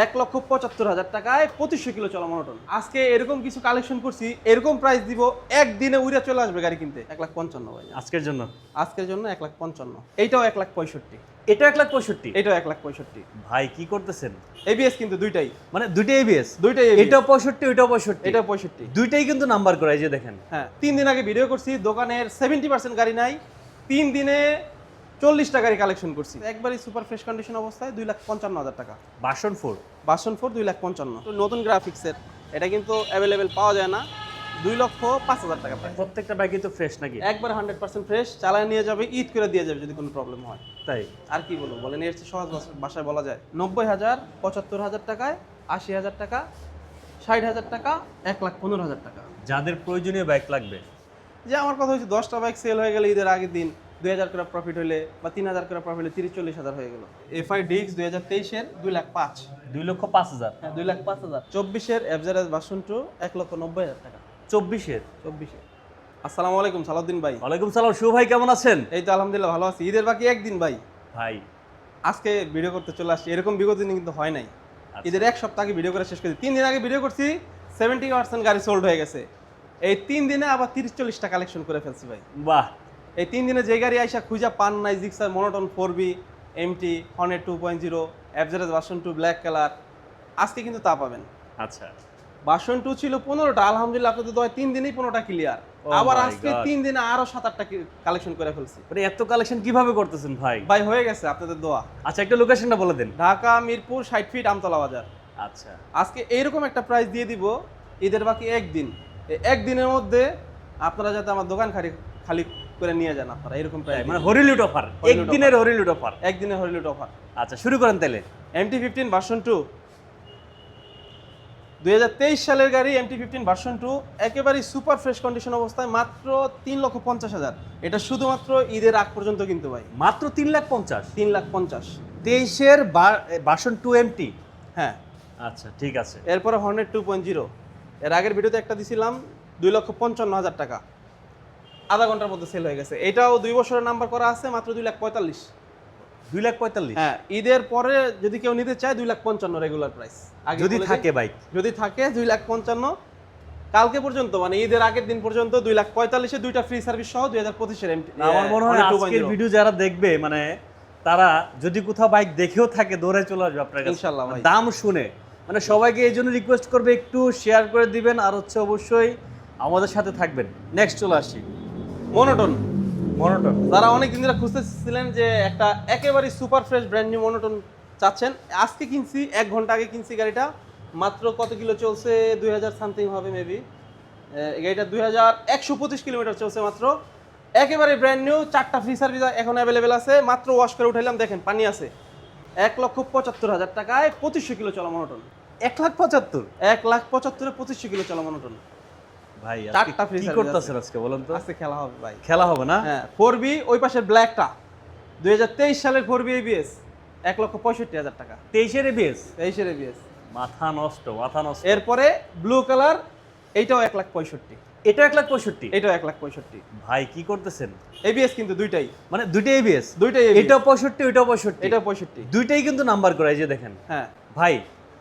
1,75,000 টাকায় 2500 কিলো চলা মনোটন। আজকে এরকম কিছু কালেকশন করছি, এরকম প্রাইস দিব, একদিনে উড়ে চলে আসবে গাড়ি কিনতে। 1,55,000 ভাই আজকের জন্য। আজকের জন্য 1,55,000। এইটাও 1,65,000। এটা 1,65,000। এটাও 1,65,000। ভাই কি করতেছেন? এবিএস কিন্তু দুইটাই, মানে দুইটাই এবিএস। দুইটাই ABS। এটাও 65, ওইটাও 65। এটাও 65। দুইটাই কিন্তু নাম্বার করা, এই যে দেখেন। হ্যাঁ, 3 দিন আগে ভিডিও করছি, দোকানের 70% গাড়ি নাই, 3 দিনে 40টা গাড়ি কালেকশন করছি। একবারই সুপার ফ্রেশ কন্ডিশন অবস্থায় 2,55,000 টাকা। ভার্সন 4। ভার্সন 4 2,55,000। তো নতুন গ্রাফিক্সের, এটা কিন্তু অ্যাভেলেবেল পাওয়া যায় না। 2,05,000 টাকা প্রায়। প্রত্যেকটা বাইকই তো ফ্রেশ নাকি? একবার 100% ফ্রেশ, চালায় নিয়ে যাবে, ঈদ করে দিয়ে যাবে যদি কোনো প্রবলেম হয়। তাই আর কি বলবো বলেন, এর চেয়ে সহজ ভাষায় বলা যায়। 90,000, 75,000 টাকায়, 80,000 টাকা, 60,000 টাকা, 1,15,000 টাকা। যাদের প্রয়োজনীয় বাইক লাগবে, যে আমার কথা হচ্ছে 10টা বাইক সেল হয়ে গেলে ঈদের আগের দিন 2,000 করে প্রফিট হলে বা 3,000 করে প্রফিট হলে 30-40,000 হয়ে গেল। এফআই ডিক্স 2023-এর 2,05,000। 2,05,000। হ্যাঁ, 2,05,000। 24-এর এফজেড ভার্সন 2 1,90,000 টাকা। 24-এর। 24-এর। আসসালামু আলাইকুম সালাউদ্দিন ভাই। ওয়ালাইকুম সালাম, শুভ ভাই কেমন আছেন? এই তো আলহামদুলিল্লাহ ভালো আছি। ঈদের বাকি একদিন ভাই, ভাই আজকে ভিডিও করতে চলে আসছি। এরকম বিগত দিনে কিন্তু হয় নাই। ঈদের এক সপ্তাহ আগে ভিডিও করে শেষ করেছি। 3 দিন আগে ভিডিও করছি, 70% গাড়ি সোল্ড হয়ে গেছে। এই 3 দিনে আবার 30-40টা কালেকশন করে ফেলছি ভাই। বাহ। এই 3 দিনে যে গাড়ি আইসা খুঁজা পান নাই, Gixxer monotone 4B, MT, Hornet 2.0, FZ version 2 black colour, আজকে কিন্তু তা পাবেন। আচ্ছা, ভার্সন 2 ছিল 15টা, আলহামদুলিল্লাহ আপনাদের দোয়ায় 3 দিনেই 15টা ক্লিয়ার। Oh আবার my আজকে God। 3 দিনে আরো 7-8টা কালেকশন করে ফেলছি। মানে এত কালেকশন কিভাবে করতেছেন ভাই? ভাই হয়ে গেছে আপনাদের দোয়া। আচ্ছা, একটা লোকেশনটা বলে দেন। ঢাকা মিরপুর 60 ফিট আমতলা বাজার। আচ্ছা, আজকে এইরকম একটা প্রাইস দিয়ে দিব, ঈদের বাকি একদিন, এই একদিনের মধ্যে আপনারা যাতে আমার দোকান খালি করে নিয়ে যান আপনারা, এরকম প্রাইস মানে হরিলুট অফার, হরিলুট একদিনের হরিলুট অফার। একদিনের হলিউড অফার। আচ্ছা, শুরু করেন তাহলে। MT-15 ভার্সন 2 2023 সালের গাড়ি। MT-15 ভার্সন 2 একেবারে সুপার ফ্রেশ কন্ডিশন অবস্থায় মাত্র 3,50,000। এটা শুধুমাত্র ঈদের আগ পর্যন্ত কিন্তু ভাই, মাত্র 3,50,000। 3,50,000। 23-এর ভার্সন 2 এমটি। হ্যাঁ, আচ্ছা, ঠিক আছে। এরপরে হর্নেট 2.0, এর আগের ভিডিওতে একটা দিছিলাম 2,55,000 টাকা, আধা ঘন্টার মধ্যে সেল হয়ে গেছে। এটাও 2 বছরের নাম্বার করা আছে, মাত্র 2,45,000। 2,45,000 হ্যাঁ, ঈদের পরে যদি কেউ নিতে চায় 2,55,000 রেগুলার প্রাইস। যদি থাকে বাইক, যদি থাকে 2,55,000। কালকে পর্যন্ত মানে ঈদের আগের দিন পর্যন্ত 2,45,000-এ দুইটা ফ্রি সার্ভিস সহ 2025-এর এমটি। আমার মনে হয় আজকের ভিডিও যারা দেখবে, মানে তারা যদি কোথাও বাইক দেখেও থাকে দৌড়ে চলে আসবে আপনার কাছে ইনশাআল্লাহ ভাই। দাম শুনে। মানে সবাইকে এই জন্য রিকোয়েস্ট করবে একটু শেয়ার করে দিবেন, আর হচ্ছে অবশ্যই আমাদের সাথে থাকবেন। নেক্সট চলে আসছি, মনোটন। মনোটন। যারা অনেক দিন ধরে খুঁজতেছিলেন যে একটা একেবারে super fresh brand new monotone চাচ্ছেন, আজকে কিনছি, 1 ঘন্টা আগে কিনছি গাড়িটা। মাত্র কত কিলো চলছে? 2000 সামথিং হবে মেবি। গাড়িটা 2125 কিলোমিটার চলছে মাত্র। একেবারে ব্র্যান্ড নিউ, 4টা ফ্রি সার্ভিস এখন অ্যাভেলেবেল আছে। মাত্র ওয়াশ করে উঠাইলাম, দেখেন পানি আছে। 1,75,000 টাকায় 2500 কিলো চলা মনোটন। 1,75,000। 1,75,000-এ 2500 কিলো চলা মনোটন। ভাই 4টা ফ্রি কি সার্ভিস করতেছেন আজকে বলেন তো? আজকে খেলা হবে ভাই। খেলা হবে না? হ্যাঁ, 4B ওই পাশের ব্ল্যাকটা 2023 সালের 4B ABS 1,65,000 টাকা। 23-এর এবিএস। 23-এর ABS। মাথা নষ্ট, মাথা নষ্ট। এরপরে ব্লু কালার, এইটাও 1,65,000। এটা 1,65,000। এটাও 1,65,000। ভাই কি করতেছেন? ABS কিন্তু দুইটাই, মানে দুইটাই এবিএস। দুইটাই ABS। এটাও 65, ওইটাও 65। এটাও 65। দুইটাই কিন্তু নাম্বার করা, এই যে দেখেন। হ্যাঁ ভাই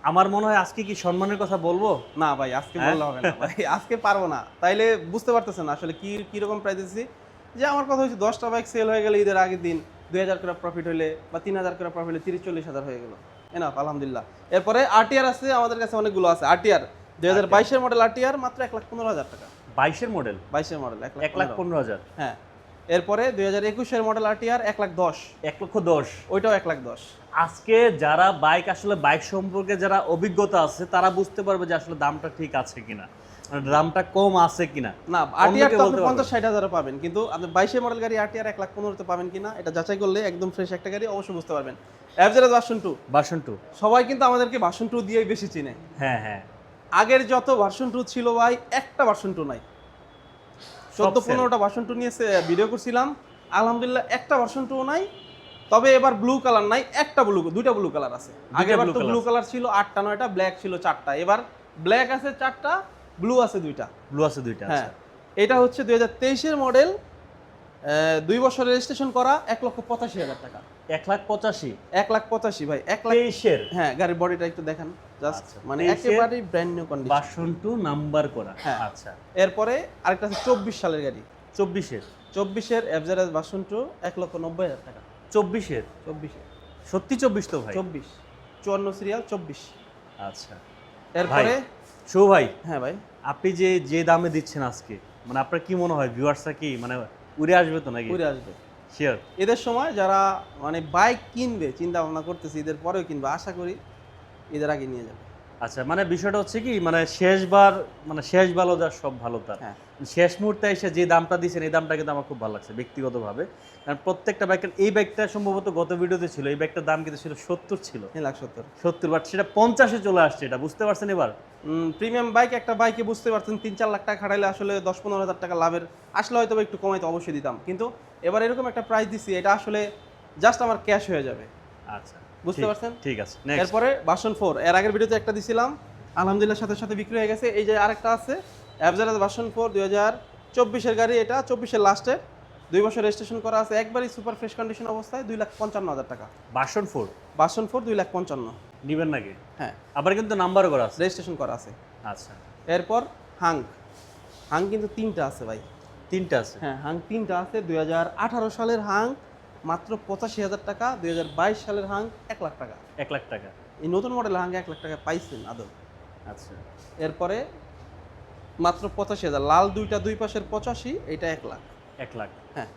আমার মনে হয় আজকে কি সম্মানের কথা বলবো? না ভাই, আজকে বললে হবে না ভাই, আজকে পারবো না। তাইলে বুঝতে পারতেছেন আসলে কি রকম প্রাইস দিচ্ছি। যে আমার কথা হচ্ছে 10টা বাইক সেল হয়ে গেলে ঈদের আগের দিন 2,000 করে প্রফিট হলে বা 3,000 করে প্রফিট হলে 30-40,000 হয়ে গেল। এনাফ আলহামদুলিল্লাহ। এরপরে আরটিআর আছে আমাদের কাছে, অনেকগুলো আছে। আরটিআর 2022-এর মডেল আরটিআর মাত্র 1,15,000 টাকা। 22-এর মডেল 22-এর মডেল 1,15,000। হ্যাঁ, এরপরে 2021-এর মডেল আরটিআর 1,10,000। 1,10,000। ওইটাও 1,10,000। আজকে যারা বাইক, আসলে বাইক সম্পর্কে যারা অভিজ্ঞতা আছে তারা বুঝতে পারবে যে আসলে দামটা ঠিক আছে কিনা, মানে দামটা কম আছে কিনা। না, আরটিআর তো আপনি 50-60,000 পাবেন, কিন্তু আপনি 22-এর মডেল গাড়ি আরটিআর 1,15,000-তে পাবেন কিনা এটা যাচাই করলে একদম ফ্রেশ একটা গাড়ি অবশ্যই বুঝতে পারবেন। FZ version 2, version 2। সবাই কিন্তু আমাদেরকে ভার্সন 2 দিয়েই বেশি চিনে। হ্যাঁ হ্যাঁ, আগের যত ভার্সন 2 ছিল ভাই, একটা ভার্সন 2 নাই। 14-15টা ভার্সন 2 নিয়ে ভিডিও করছিলাম, আলহামদুলিল্লাহ একটা ভার্সন 2 নাই। তবে এবার ব্লু কালার নাই, দুইটা ব্লু কালার আছে। আগেরবার তো ব্লু কালার ছিল 8টা 9টা, ব্ল্যাক ছিল 4টা। এবার ব্ল্যাক আছে 4টা, ব্লু আছে 2টা। ব্লু আছে 2টা। হ্যাঁ, এটা হচ্ছে 2023-এর মডেল, 2 বছরের রেজিস্ট্রেশন করা, 1,85,000 টাকা। 1,85,000 1,85,000 ভাই, 1,00,000। 23-এর হ্যাঁ, গাড়ির বডিটা একটু দেখান জাস্ট, আচ্ছা, মানে 23-এর একেবারেই brand new condition. Version 2 number করা। হ্যাঁ। আচ্ছা, এরপরে আরেকটা আছে 24 সালের গাড়ি, 24-এর 24-এর এফজেডএস ভার্সন 2, 1,90,000 টাকা। 24-এর 24-এর সত্যি 24 তো ভাই? 24, 54 সিরিয়াল 24। আচ্ছা এরপরে শুভ ভাই, হ্যাঁ ভাই, আপনি যে দামে দিচ্ছেন আজকে, মানে আপনার কি মনে হয় ভিউয়ার্সরা কি মানে উড়ে আসবে তো নাকি? ঘুরে আসবে শিওর? ঈদের সময় যারা মানে বাইক কিনবে চিন্তা ভাবনা করতেছে, ঈদের পরেও কিনবে, আশা করি ঈদের আগে নিয়ে যাবে। আচ্ছা, মানে বিষয়টা হচ্ছে কি, মানে শেষবার মানে শেষ ভালো যার সব ভালো তার। হ্যাঁ, শেষ মুহূর্তে এসে যে দামটা দিয়েছেন এই দামটা কিন্তু আমার খুব ভালো লাগছে ব্যক্তিগতভাবে। কারণ প্রত্যেকটা বাইকের, এই বাইকটা সম্ভবত গত ভিডিওতে ছিল, এই বাইকটার দাম কিন্তু ছিল 70 ছিল, 1,70,000। 70, বাট সেটা 50-এ চলে আসছে, এটা বুঝতে পারছেন এবার? প্রিমিয়াম বাইক, একটা বাইকে বুঝতে পারছেন 3-4 লাখ টাকা খাটাইলে আসলে 10-15 হাজার টাকা লাভের আসলে হয়তো বা একটু কমাইতে অবশ্যই দিতাম, কিন্তু এবার এরকম একটা প্রাইস দিছি, এটা আসলে জাস্ট আমার ক্যাশ হয়ে যাবে। আচ্ছা, বুঝতে ঠিক- পারছেন? ঠিক আছে, নেক্সট। এরপরে ভার্সন 4, এর আগের ভিডিওতে একটা দিছিলাম, আলহামদুলিল্লাহ সাথে সাথে বিক্রি হয়ে গেছে। এই যে আরেকটা আছে এফজেডএস ভার্সন 4 2024-এর গাড়ি, এটা 24-এর লাস্টের, 2 বছর রেজিস্ট্রেশন করা আছে, একবারই সুপার ফ্রেশ কন্ডিশন অবস্থায়, 2,55,000 টাকা। Version 4 version 4 2,55,000। নিবেন নাকি? হ্যাঁ, আবার কিন্তু নাম্বারও করা আছে। রেজিস্ট্রেশন করা আছে। আচ্ছা, এরপর হাং, হাং কিন্তু 3টা আছে ভাই। 3টা আছে। হ্যাঁ, হাং 3টা আছে। 2018 সালের হাং মাত্র 85,000 টাকা, 2022 সালের হাং 1,00,000 টাকা। 1,00,000 টাকা। এই নতুন মডেল হাং 1,00,000 টাকা পাইছেন আদৌ? আচ্ছা, এরপরে মাত্র 85,000, লাল দুইটা দুই পাশের 85, এইটা 1,00,000। 1,00,000। হ্যাঁ।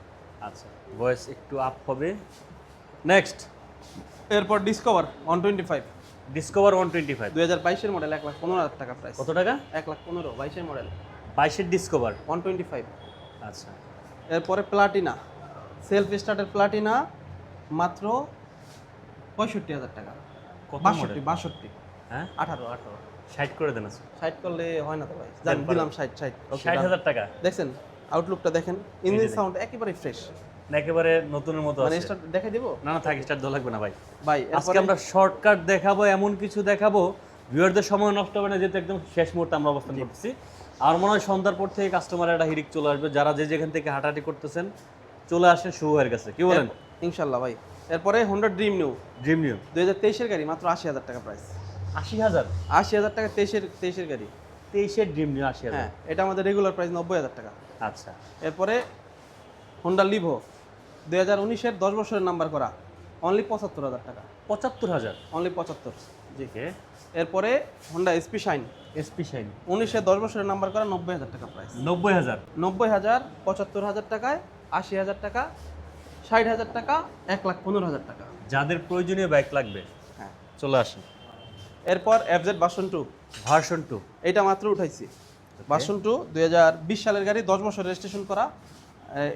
আচ্ছা, ভয়েস একটু আপ হবে। নেক্সট, এরপর ডিসকভার 125, ডিসকভার 125। 2022-এর মডেল, 1,15,000 টাকা প্রাইস। কত টাকা? 1,15,000, 22-এর মডেল, 22-এর ডিসকভার। 125। আচ্ছা, এরপরে প্লাটিনা, সেলফ স্টার্টের প্লাটিনা, মাত্র 65,000 টাকা। কত 62, মডেল? 62, হ্যাঁ, 18, 60 করে দেন আছে। 60 করলে হয় না তো ভাই, জান দিলাম 60, 60। 60,000 টাকা। দেখছেন আউটলুকটা দেখেন, ইঞ্জিন সাউন্ড একেবারে ফ্রেশ, না একেবারে নতুনের মতো মানে আছে। স্টার্ট দেখাই দিব না না, থাক, স্টার্ট দেওয়া লাগবে না ভাই। ভাই। আজকে এরপরে আমরা শর্টকাট দেখাবো, এমন কিছু দেখাবো ভিউয়ারদের সময় নষ্ট হবে না, যেহেতু একদম শেষ মুহূর্তে আমরা অবস্থান করতেছি। আর মনে হয় সন্ধ্যার পর থেকে কাস্টমারের একটা হিরিক চলে আসবে, যারা যে যেখান থেকে হাঁটাহাঁটি করতেছেন চলে আসেন শুভের কাছে, কি বলেন? ইনশাল্লাহ ভাই। এরপরে Honda Dream new, Dream new 2023-এর গাড়ি, মাত্র 80,000 টাকা প্রাইস। 80,000। 80,000 টাকা, 23-এর গাড়ি। 23-এর ড্রিম নিউ 80,000। হ্যাঁ, এটা আমাদের রেগুলার প্রাইস 90,000 টাকা। আচ্ছা, এরপরে হোন্ডা লিভো, 2019-এর 10 বছরের নাম্বার করা, অনলি 75,000 টাকা। 75,000। অনলি 75, জি। ওকে, এরপরে Honda SP Shine, SP Shine 19-এর 10 বছরের নাম্বার করা, 90,000 টাকা প্রাইস। 90,000। 90,000, 75,000 টাকায়, 80,000 টাকা, 60,000 টাকা, 1,15,000 টাকা। যাদের প্রয়োজনীয় বাইক লাগবে হ্যাঁ। চলে আসেন। এরপর এফজেড ভার্সন 2, ভার্সন 2। এটা মাত্র উঠাইছি। ভার্সন 2 2020 সালের গাড়ি, 10 বছর রেজিস্ট্রেশন করা।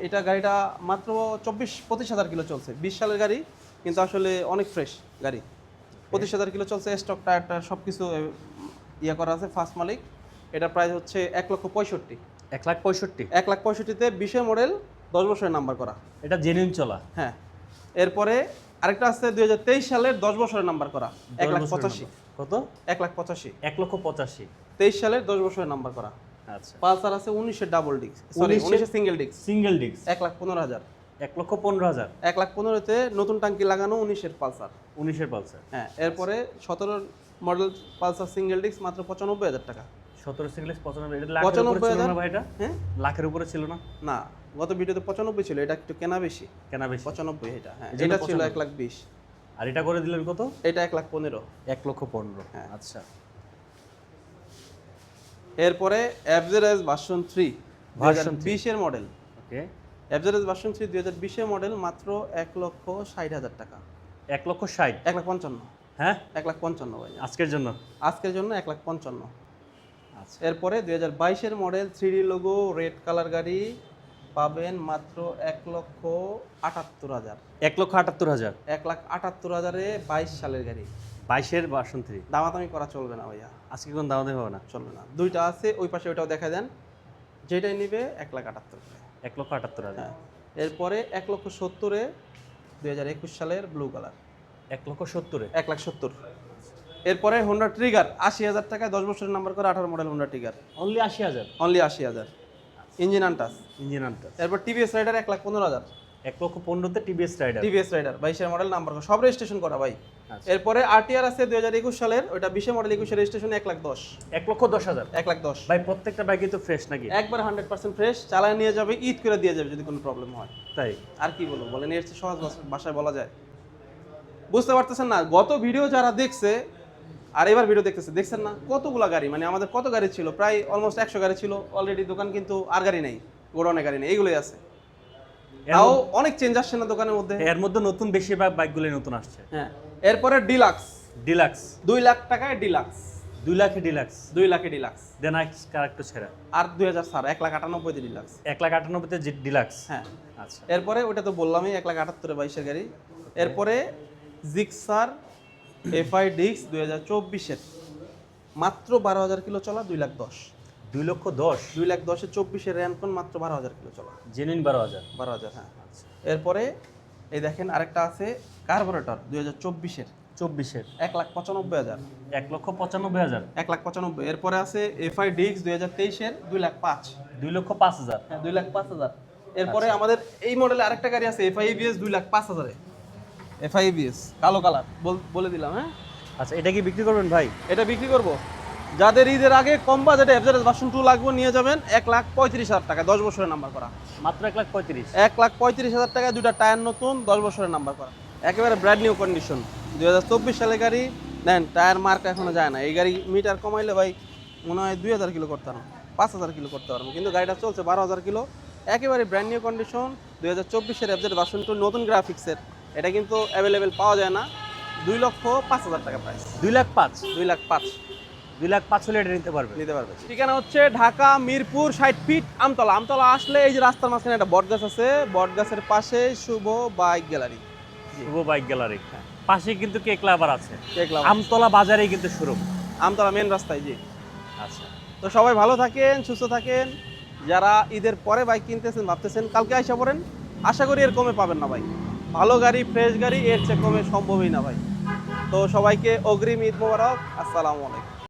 এটা গাড়িটা মাত্র 24-25 হাজার কিলো চলছে, 20 সালের গাড়ি, কিন্তু আসলে অনেক ফ্রেশ গাড়ি। 25,000 কিলো চলছে, স্টক টায়ারটা সব কিছু ইয়ে করা আছে, ফার্স্ট মালিক। এটা প্রাইস হচ্ছে 1,65,000। 1,65,000। 1,65,000-তে 20-এর মডেল, 10 বছরের নাম্বার করা। এটা জেনুইন চলা। হ্যাঁ। এরপরে আরেকটা আছে 2023 সালের 10 বছরের নাম্বার করা, 1,85,000। কত? 1,85,000। 1,85,000। 23 সালের 10 বছরের নাম্বার করা। আচ্ছা, পালসার আছে 19-এর ডাবল ডিস্ক, সরি 19-এর সিঙ্গেল ডিস্ক, সিঙ্গেল ডিস্ক 1,15,000। 1,15,000। 1,15,000-তে নতুন টাঙ্কি লাগানো 19-এর পালসার। 19-এর পালসার। হ্যাঁ। এরপরে 17-এর মডেল পালসার সিঙ্গেল ডিস্ক, মাত্র 95,000 টাকা। 17 সিঙ্গেল 95। এটা লাখের উপরে ছিল না ভাই? এটা হ্যাঁ, লাখের উপরে ছিল না? না, গত ভিডিওতে 95 ছিল, এটা একটু কেনা বেশি, কেনা বেশি। 95 এটা। হ্যাঁ, এজন্য এটা ছিল 95। 1,20,000, আর এটা করে দিলেন কত? এটা 1,15,000। 1,15,000। হ্যাঁ। আচ্ছা, এরপরে এফজেডএস ভার্সন 3, ভার্সন 2020-এর মডেল। ওকে, এফজেডএস ভার্সন 3 2020-এর মডেল, মাত্র 1,60,000 টাকা। 1,60,000। 1,55,000। হ্যাঁ, 1,55,000 ভাই, আজকের জন্য। আজকের জন্য 1,55,000। আচ্ছা, এরপরে 2022-এর model 3D logo red colour গাড়ি পাবেন মাত্র 1,78,000। 1,78,000। 1,78,000-এ 22 সালের গাড়ি। 22-এর ভার্সন 3। দামাদামি করা চলবে না ভাইয়া, আজকে কোন দাম দেবে না? চলবে না। দুইটা আছে, ওই পাশে ওইটাও দেখা দেন, যেটাই নিবে 1,78,000। 1,78,000। হ্যাঁ। এরপরে 1,70,000-এ 2021 সালের ব্লু কালার, 1,70,000-এ 1,70,000। এরপরে হোন্ডা ট্রিগার 80,000 টাকায়, 10 বছরের নাম্বার করে, 18 model Honda Trigger, only 80,000। Only 80,000, engine আনটাস। ইঞ্জিন আনটা এরপর TVS Raider 1,15,000। 1,15,000 TVS Raider. TVS Raider 22 model number করা, সব রেজিস্ট্রেশন করা ভাই। আচ্ছা। এরপরে আরটিআর আছে 2021 সালের, ওটা 20 মডেল 21 রেজিস্ট্রেশন 1,10,000। 1,10,000 1,10,000 ভাই, প্রত্যেকটা বাইকই তো ফ্রেশ নাকি? একবার 100% ফ্রেশ, চালায় নিয়ে যাবে, ঈদ করে দিয়ে যাবে যদি কোনো প্রবলেম হয়। তাই আর কি বলবো বলেন, এর চেয়ে সহজ ভাষায় বলা যায়? বুঝতে পারতেছেন না? গত ভিডিও যারা দেখছে আর এবার ভিডিও দেখছেন না, কতগুলা গাড়ি, মানে আমাদের কত গাড়ি ছিল, প্রায় অলমোস্ট 100 গাড়ি ছিল অলরেডি দোকান, কিন্তু আর গাড়ি নেই, গোডাউনে গাড়ি নেই, এইগুলোই আছে। তাও অনেক চেঞ্জ আসছে না দোকানের মধ্যে? এর মধ্যে নতুন বেশিরভাগ বাইকগুলো নতুন আসছে। হ্যাঁ। এরপরে ডিলাক্স, ডিলাক্স 2 লাখ টাকায় ডিলাক্স, 2 লাখে ডিলাক্স, 2 লাখে ডিলাক্স, দেন ক্যারেক্টার ছেড়া আর 2000 ছাড় 1,98,000 তে ডিলাক্স। 1,98,000 তে ডিলাক্স। হ্যাঁ। আচ্ছা, এরপরে ওটা তো বললামই 1,78,000 22 গাড়ি। এরপরে জিক্সার এফআই ডিক্স 2024 এর, মাত্র 12,000 কিলো চলা, 2,10,000। 2,10,000 2,10,000 24 এর র্যানকন, মাত্র 12,000 কিলো চলা, জেনুইন 12,000। 12,000। হ্যাঁ। আচ্ছা, এরপরে এই দেখেন আরেকটা আছে কার্বোরেটর 2024 এর, 24 এর 1,95,000। 1,95,000। 1,95,000। এরপরে আছে এফআই ডিক্স 2023 এর, 2,05,000। 2,05,000। হ্যাঁ, 2,05,000। এরপরে আমাদের এই মডেলে আরেকটা গাড়ি আছে এফআই এবিএস 2,05,000 এ, এফআই এবিএস কালো কালার, বলে দিলাম। হ্যাঁ, আচ্ছা, এটা কি বিক্রি করবেন ভাই? এটা বিক্রি করব। যাদের ঈদের আগে কম বাজেটে এফজেডএস ভার্সন 2 লাগবে নিয়ে যাবেন 1,35,000 টাকা, 10 বছরের নাম্বার করা। মাত্র 1,35,000। 1,35,000 টাকায় দুইটা টায়ার নতুন, 10 বছরের নাম্বার করা, একেবারে ব্র্যান্ড নিউ কন্ডিশন। 2024 সালের গাড়ি, দেন টায়ার মার্ক এখনো যায় না। এই গাড়ি মিটার কমাইলে ভাই মনে হয় 2,000 কিলো করতে পারবো, 5,000 কিলো করতে পারবো, কিন্তু গাড়িটা চলছে 12,000 কিলো, একেবারে brand new condition. 2024 FZ version 2 নতুন গ্রাফিক্সের, এটা কিন্তু অ্যাভেলেবেল পাওয়া যায় না। 2,05,000 টাকা প্রাইস। 2,05,000। 2,05,000 2,05,000 হলে এটা নিতে পারবে। নিতে পারবে। ঠিকানা হচ্ছে ঢাকা মিরপুর 60 ফিট আমতলা। আমতলা আসলে এই যে রাস্তার মাঝখানে একটা বটগাছ আছে, বটগাছের পাশে শুভ বাইক গ্যালারি। শুভ বাইক গ্যালারি, পাশে কিন্তু কেক লাভার আছে। কেক লাভার। আমতলা বাজারেই কিন্তু শোরুম। আমতলা মেন রাস্তায়, জি। আচ্ছা, তো সবাই ভালো থাকেন, সুস্থ থাকেন। যারা ঈদের পরে বাইক কিনতেছেন, ভাবতেছেন কালকে আইসা পড়েন, আশা করি এর কমে পাবেন না ভাই। ভালো গাড়ি, ফ্রেশ গাড়ি, এর চেয়ে কমে সম্ভবই না ভাই। তো সবাইকে অগ্রিম ঈদ মোবারক, আসসালামু আলাইকুম।